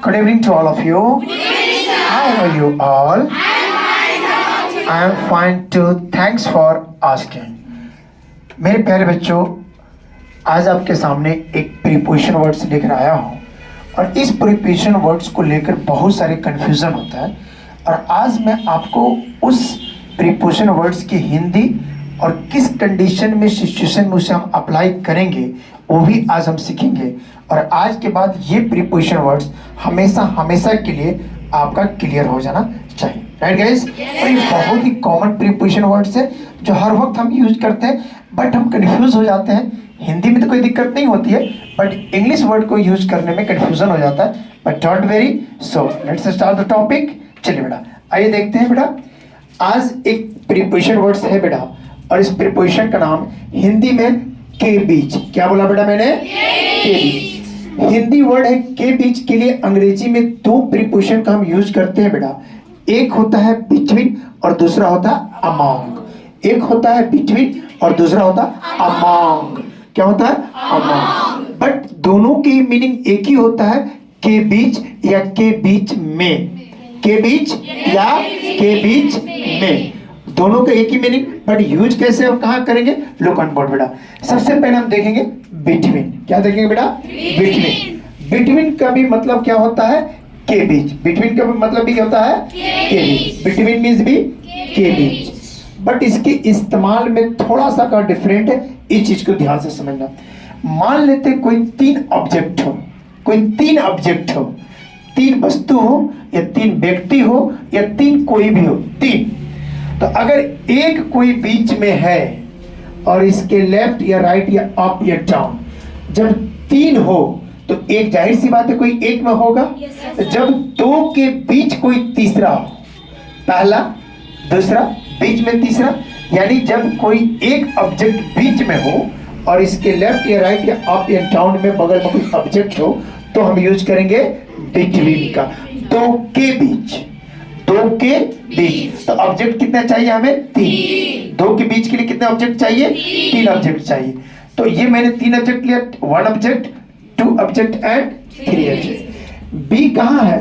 Good evening to all of you. How are you all? I am fine too. Thanks for asking. मेरे प्यारे बच्चों, आज आपके सामने एक प्रीपोजिशन वर्ड्स लेकर आया हूँ और इस प्रीपोजिशन वर्ड्स को लेकर बहुत सारे कन्फ्यूज़न होता है और आज मैं आपको उस प्रीपोजिशन वर्ड्स की हिंदी और किस कंडीशन में सिचुएशन में उसे हम अप्लाई करेंगे वो भी आज हम सीखेंगे। और आज के बाद ये प्रीपोजिशन वर्ड्स हमेशा हमेशा के लिए आपका क्लियर हो जाना चाहिए। Right guys? और ये बहुत ही कॉमन प्रीपोजिशन वर्ड्स है जो हर वक्त हम यूज करते हैं, बट हम कंफ्यूज हो जाते हैं। हिंदी में तो कोई दिक्कत नहीं होती है, बट इंग्लिश वर्ड को यूज करने में कंफ्यूजन हो जाता है। But don't very, so let's start the topic. चलिए बेटा, आइए देखते हैं बेटा। आज एक प्रीपोजिशन वर्ड्स है बेटा, और इस प्रीपोजिशन का नाम हिंदी में के बीच। क्या बोला बेटा मैंने? के बीच। हिंदी वर्ड है के बीच के लिए अंग्रेजी में दो प्रीपोजिशन का हम यूज करते हैं बेटा। एक होता है बिटवीन और दूसरा होता है अमॉन्ग। एक होता है बिटवीन और दूसरा होता है अमॉन्ग। क्या होता है? अमॉन्ग। बट दोनों की मीनिंग एक ही होता है, के बीच या के बीच में। के बीच या के बीच में, दोनों का एक ही मीनिंग, बट यूज कैसे और कहाँ करेंगे? लुक ऑन बोर्ड बेटा। सबसे पहले हम देखेंगे बिटवीन। क्या देखेंगे बेटा? बिटवीन। बिटवीन का भी मतलब क्या होता है? के बीच। बिटवीन का भी मतलब भी क्या होता है? के बीच। बिटवीन मीन्स भी के बीच, बट इसके इस्तेमाल में थोड़ा सा का डिफरेंट है। इस चीज को ध्यान से समझना। मान लेते कोई तीन ऑब्जेक्ट हो, कोई तीन ऑब्जेक्ट हो, तीन वस्तु हो या तीन व्यक्ति हो या तीन कोई भी हो, तीन। तो अगर एक कोई बीच में है और इसके लेफ्ट या राइट या अप या डाउन, जब तीन हो तो एक जाहिर सी बात है कोई एक में होगा। जब दो के बीच कोई तीसरा हो, पहला दूसरा बीच में तीसरा, यानी जब कोई एक ऑब्जेक्ट बीच में हो और इसके लेफ्ट या राइट या अप या डाउन में बगल में कोई ऑब्जेक्ट हो, तो हम यूज करेंगे बिटवीन का। दो के बीच, दो के बीच। तो ऑब्जेक्ट कितने चाहिए हमें? तीन। दो के बीच के लिए कितने ऑब्जेक्ट चाहिए? तीन ऑब्जेक्ट चाहिए। तो ये मैंने तीन ऑब्जेक्ट लिया, one object, two object and three object. B कहाँ है?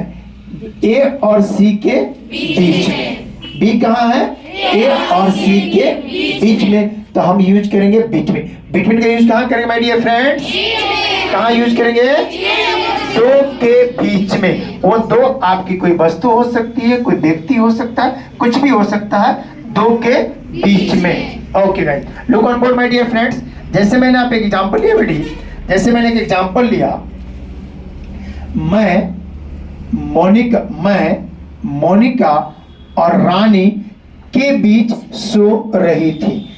ए और सी के बीच में। बी कहाँ है? ए और सी के बीच में। तो हम यूज करेंगे बिटवीन। बिटवीन का यूज कहाँ करेंगे माय डियर फ्रेंड्स? कहाँ यूज करेंगे? दो के बीच में। वो दो आपकी कोई वस्तु हो सकती है, कोई व्यक्ति हो सकता है, कुछ भी हो सकता है, दो के बीच में। Okay guys, look on board my dear friends. जैसे मैंने आप एक एग्जांपल लिया बेटी, जैसे मैंने एक एग्जांपल लिया, मैं मोनिका और रानी के बीच सो रही थी।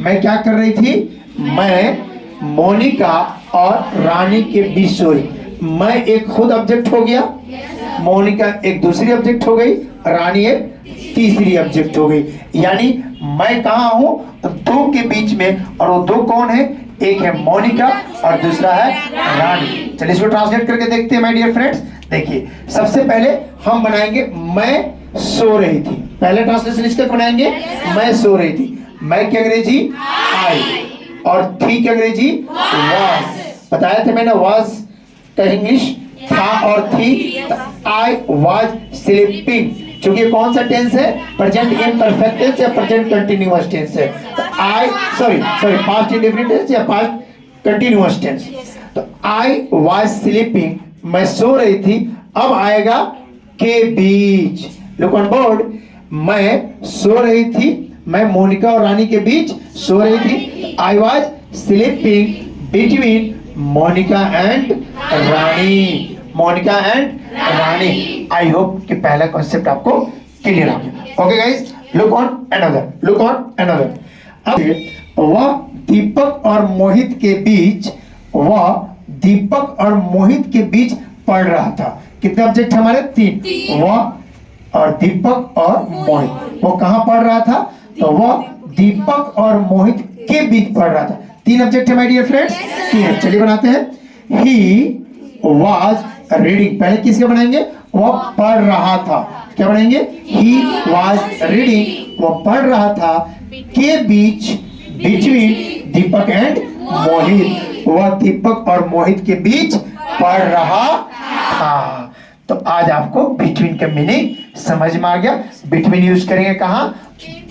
मैं क्या कर रही थी? मैं मोनिका और रानी के बीच सो रही। मैं एक खुद ऑब्जेक्ट हो गया, मोनिका एक दूसरी ऑब्जेक्ट हो गई, रानी एक तीसरी ऑब्जेक्ट हो गई। यानी मैं कहाँ हूं? दो के बीच में। और वो दो कौन है? एक है मोनिका और दूसरा है रानी। चलिए इसको ट्रांसलेट करके देखते हैं माय डियर फ्रेंड्स। देखिए, सबसे पहले हम बनाएंगे मैं सो रही थी। पहले ट्रांसलेशन इसका बनाएंगे, मैं सो रही थी। मैं की अंग्रेजी आई और थी की अंग्रेजी वाज। बताया था मैंने, वाज का इंग्लिश था और थी। I was sleeping. क्योंकि कौन सा टेंस है? प्रेजेंट इम्परफेक्ट टेंस या प्रेजेंट कंटीन्यूअस टेंस है? I sorry past indefinite tense या पास्ट कंटीन्यूअस टेंस। तो आई वाज स्लीपिंग, मैं सो रही थी। अब आएगा के बीच। Look on board. मैं सो रही थी, मैं मोनिका और रानी के बीच सो रही थी। I was sleeping between Monica and Rani. Monica and Rani. I hope कि पहला कॉन्सेप्ट आपको क्लियर हो गया। Okay guys, look on another, look on another. अब वह दीपक और मोहित के बीच, वह दीपक और मोहित के बीच पढ़ रहा था। कितने ऑब्जेक्ट हमारे? तीन। वह और दीपक और मोहित। वो कहाँ पढ़ रहा था? तो वह दीपक और मोहित के बीच पढ़ रहा था। तीन ऑब्जेक्ट है माय डियर फ्रेंड्स। तीन। चलिए बनाते हैं। He was reading. पहले किसके बनाएंगे? वह पढ़ रहा था। क्या बनाएंगे? He was reading. वह पढ़ रहा था। के बीच, बिटवीन दीपक एंड मोहित। वह दीपक और मोहित के बीच पढ़ रहा था। तो आज आपको बिटवीन का मीनिंग समझ में आ गया। बिटवीन यूज करेंगे कहाँ?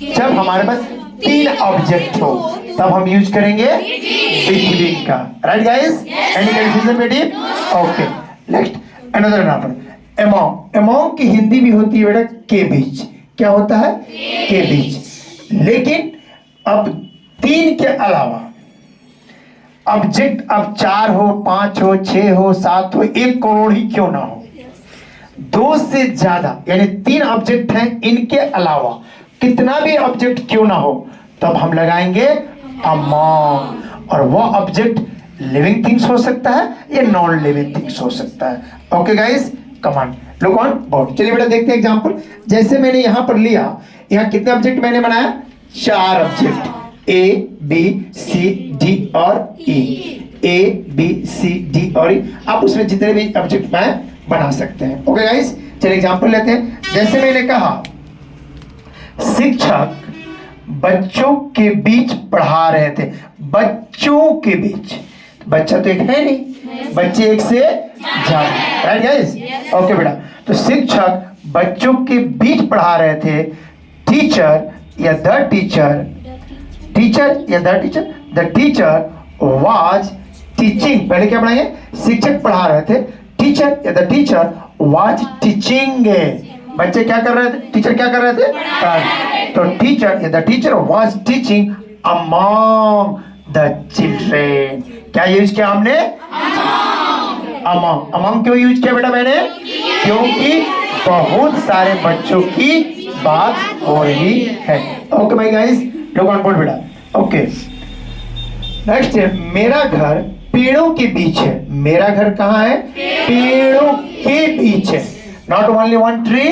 जब हमारे पास तीन ऑब्जेक्ट हो तब हम यूज करेंगे बिटवीन का। Right guys? एनी कंफ्यूजन बेटी? Okay, next another example, among. Among की हिंदी भी होती है बेटा के बीच। क्या होता है? के बीच। लेकिन अब तीन के अलावा ऑब्जेक्ट अब 4 हो, 5 हो, 6 हो, 7 हो, 1 करोड़ ही क्यों ना हो, 2 से ज्यादा यानी 3 ऑब्जेक्ट हैं, इनके अलावा कितना भी ऑब्जेक्ट क्यों ना हो तब हम लगाएंगे अमोंग। और वो ऑब्जेक्ट लिविंग थिंग्स हो सकता है या नॉन लिविंग थिंग्स हो सकता है। Okay guys, command look on board. चलिए बेटा देखते हैं एग्जांपल। जैसे मैंने यहां पर लिया, यहां कितने ऑब्जेक्ट मैंने बनाया? 4 object, A B C D और ई। ए बी सी डी और ई, आप उसमें जितने भी ऑब्जेक्ट बना सकते हैं। ओके गाइस, चलिए एग्जांपल लेते हैं। जैसे मैंने कहा शिक्षक बच्चों के बीच पढ़ा रहे थे। बच्चों के बीच, बच्चा तो एक है नहीं, बच्चे एक से ज्यादा। Right guys? ओके बेटा, तो शिक्षक बच्चों के बीच पढ़ा रहे थे। टीचर या द टीचर, टीचर या the teacher, the teacher was teaching. पहले क्या पढ़ाएंगे? शिक्षक पढ़ा रहे थे। टीचर या द टीचर वाज टीचिंग। बच्चे क्या कर रहे थे? टीचर क्या कर रहे थे? तो टीचर या the teacher was teaching among the children. क्या यूज किया हमने? अमॉन्ग। अमॉन्ग क्यों यूज किया बेटा मैंने? क्योंकि बहुत सारे बच्चों की बात हो रही है। ओके माय गाइस, लोग ऑन बोर्ड बेटा। ओके, नेक्स्ट है मेरा घर पेड़ों के बीच है। मेरा घर कहाँ है? पेड़ों के बीच है। नॉट ओनली वन ट्री,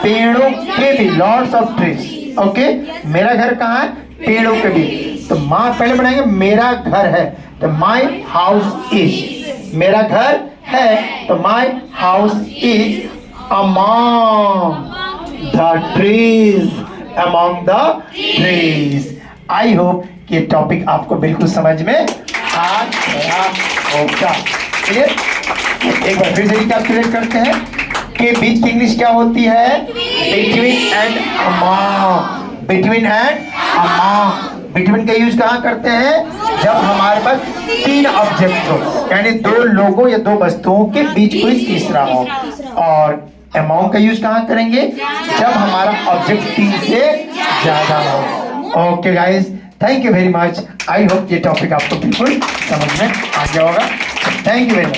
पेड़ों के भी, लॉट्स ऑफ ट्रीज। ओके, मेरा घर कहाँ है? पेड़ों के बीच। तो माँ पहले बनाएंगे मेरा घर है, तो माई हाउस इज। मेरा घर है तो my house is among the trees. Among the trees. I hope ये टॉपिक आपको बिल्कुल समझ में आ गया होगा। क्लियर? एक बार फिर से रिकैपिचुलेट करते हैं कि बीच की इंग्लिश क्या होती है? Between and among. Between and among. Between का यूज कहाँ करते हैं? जब हमारे पास 3 ऑब्जेक्ट हो, यानी 2 लोगों या 2 वस्तुओं के बीच कोई तीसरा हो। और अमॉन्ग का यूज कहाँ करेंगे? जब हमारा ऑब्जेक्ट 3 से ज्यादा हो। Okay guys, thank you very much. I hope ये टॉपिक आपको बिल्कुल समझ में आ गया होगा। Thank you very much.